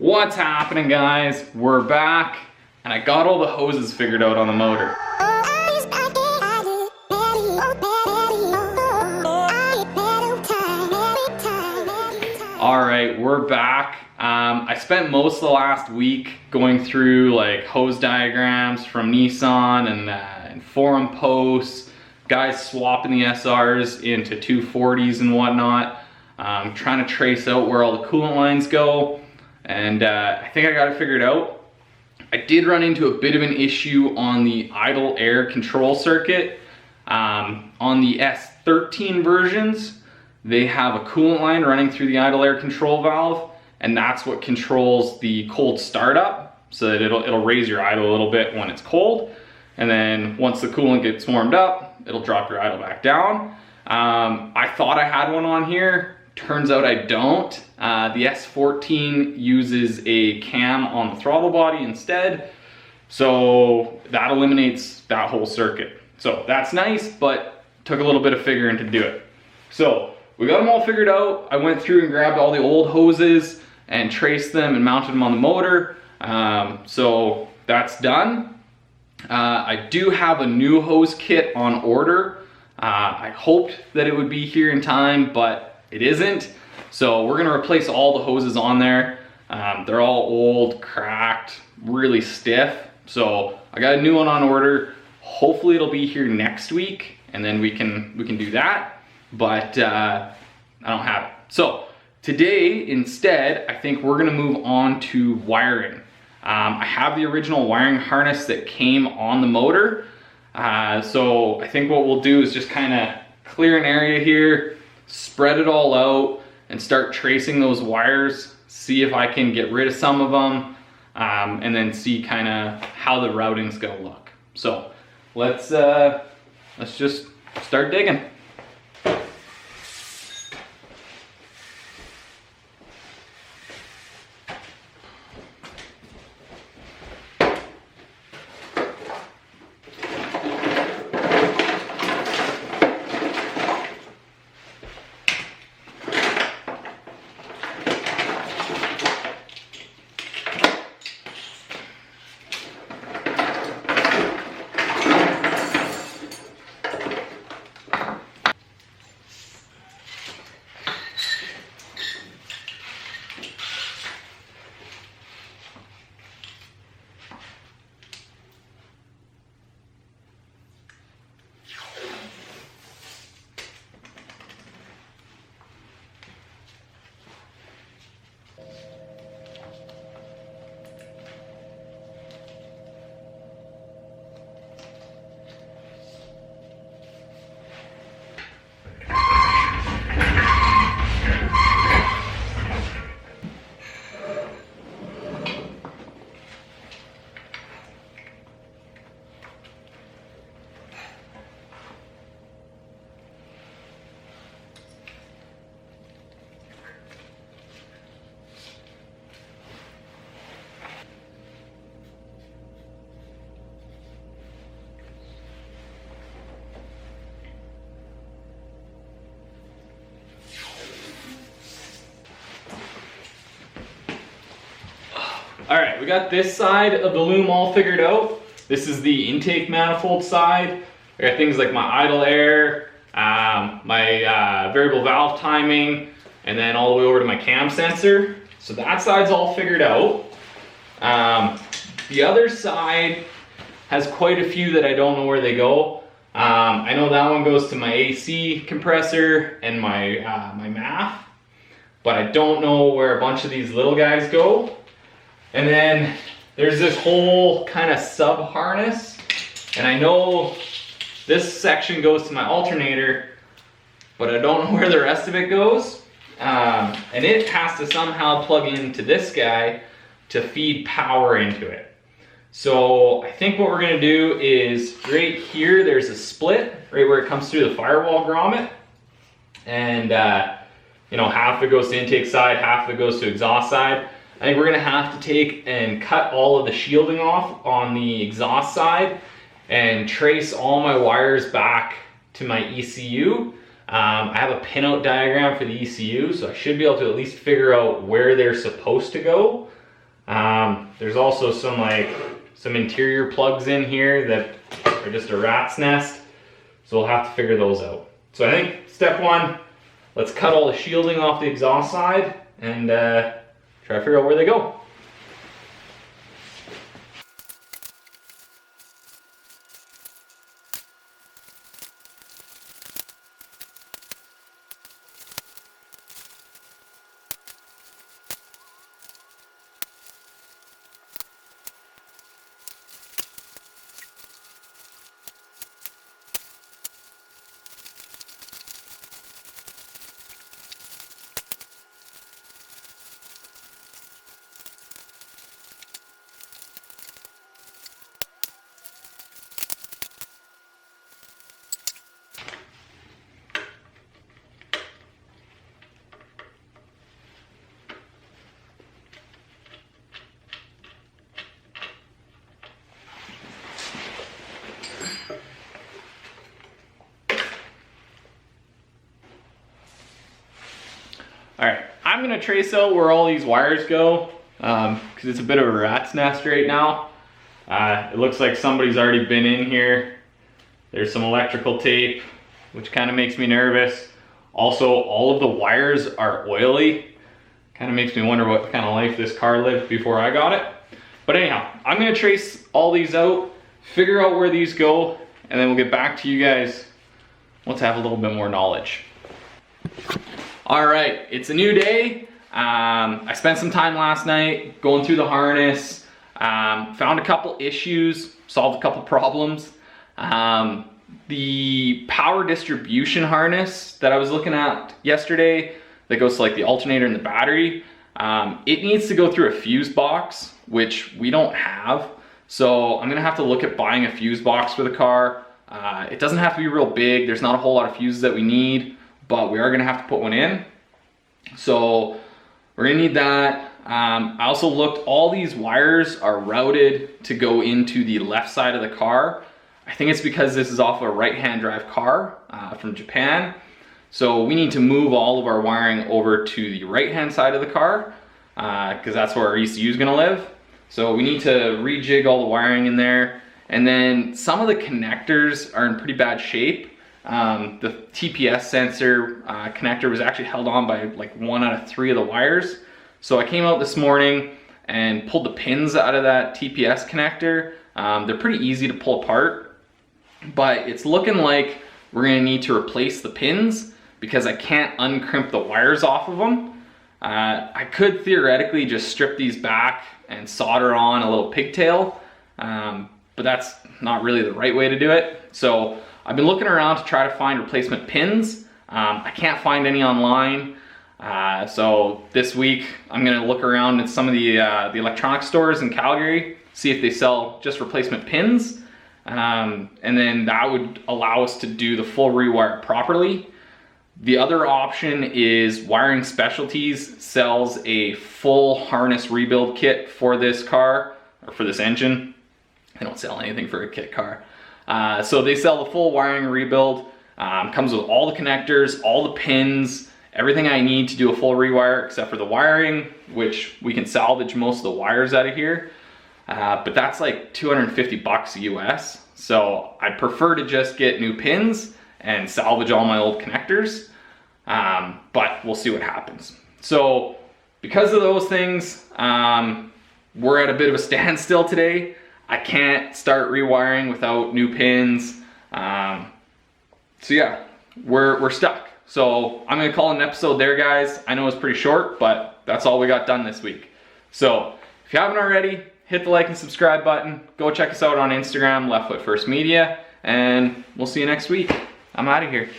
What's happening, guys? We're back, and I got all the hoses figured out on the motor. Alright, we're back. I spent most of the last week going through like hose diagrams from Nissan and forum posts, guys swapping the SRs into 240s and whatnot, trying to trace out where all the coolant lines go, and I think I got it figured out. I did run into a bit of an issue on the idle air control circuit. On the S13 versions, they have a coolant line running through the idle air control valve, and that's what controls the cold startup, so that it'll raise your idle a little bit when it's cold, and then once the coolant gets warmed up, it'll drop your idle back down. I thought I had one on here, turns out I don't. The S14 uses a cam on the throttle body instead, so that eliminates that whole circuit. So that's nice, but took a little bit of figuring to do it. So we got them all figured out. I went through and grabbed all the old hoses and traced them and mounted them on the motor. So that's done. I do have a new hose kit on order. I hoped that it would be here in time, but it isn't. So we're gonna replace all the hoses on there. They're all old, cracked, really stiff. So I got a new one on order. Hopefully it'll be here next week, and then we can do that. But I don't have it. So today, instead, I think we're gonna move on to wiring. I have the original wiring harness that came on the motor. So I think what we'll do is just kind of clear an area here, spread it all out, and start tracing those wires, see if I can get rid of some of them, and then see kind of how the routing's gonna look. So let's just start digging. All right, we got this side of the loom all figured out. This is the intake manifold side. I got things like my idle air, my variable valve timing, and then all the way over to my cam sensor. So that side's all figured out. The other side has quite a few that I don't know where they go. I know that one goes to my AC compressor and my MAF, but I don't know where a bunch of these little guys go. And then there's this whole kind of sub harness, and I know this section goes to my alternator, but I don't know where the rest of it goes. And it has to somehow plug into this guy to feed power into it. So I think what we're gonna do is right here, there's a split right where it comes through the firewall grommet, and you know, half of it goes to intake side, half of it goes to exhaust side. I think we're gonna have to take and cut all of the shielding off on the exhaust side and trace all my wires back to my ECU. I have a pinout diagram for the ECU, so I should be able to at least figure out where they're supposed to go. There's also some interior plugs in here that are just a rat's nest. So we'll have to figure those out. So I think step one, let's cut all the shielding off the exhaust side and try to figure out where they go. All right, I'm gonna trace out where all these wires go because it's a bit of a rat's nest right now. It looks like somebody's already been in here. There's some electrical tape, which kind of makes me nervous. Also, all of the wires are oily. Kind of makes me wonder what kind of life this car lived before I got it. But anyhow, I'm gonna trace all these out, figure out where these go, and then we'll get back to you guys once I have a little bit more knowledge. All right, it's a new day. I spent some time last night going through the harness, found a couple issues, solved a couple problems. The power distribution harness that I was looking at yesterday that goes to like the alternator and the battery, it needs to go through a fuse box, which we don't have. So I'm gonna have to look at buying a fuse box for the car. It doesn't have to be real big. There's not a whole lot of fuses that we need, but we are gonna have to put one in. So we're gonna need that. I also looked, all these wires are routed to go into the left side of the car. I think it's because this is off a right-hand drive car from Japan. So we need to move all of our wiring over to the right-hand side of the car because that's where our ECU is gonna live. So we need to rejig all the wiring in there. And then some of the connectors are in pretty bad shape. The TPS sensor connector was actually held on by like 1 out of 3 of the wires. So I came out this morning and pulled the pins out of that TPS connector. They're pretty easy to pull apart, but it's looking like we're gonna need to replace the pins because I can't uncrimp the wires off of them. I could theoretically just strip these back and solder on a little pigtail, but that's not really the right way to do it. So I've been looking around to try to find replacement pins. I can't find any online. So this week I'm gonna look around at some of the electronic stores in Calgary, see if they sell just replacement pins. And then that would allow us to do the full rewire properly. The other option is Wiring Specialties sells a full harness rebuild kit for this car, or for this engine. They don't sell anything for a kit car. So they sell the full wiring rebuild. Comes with all the connectors, all the pins, everything I need to do a full rewire except for the wiring, which we can salvage most of the wires out of here. But that's like 250 bucks US. So I prefer to just get new pins and salvage all my old connectors. But we'll see what happens. So because of those things, we're at a bit of a standstill today. I can't start rewiring without new pins. So yeah, we're stuck. So I'm gonna call it an episode there, guys. I know it's pretty short, but that's all we got done this week. So if you haven't already, hit the like and subscribe button. Go check us out on Instagram, Leftfootfirst Media, and we'll see you next week. I'm out of here.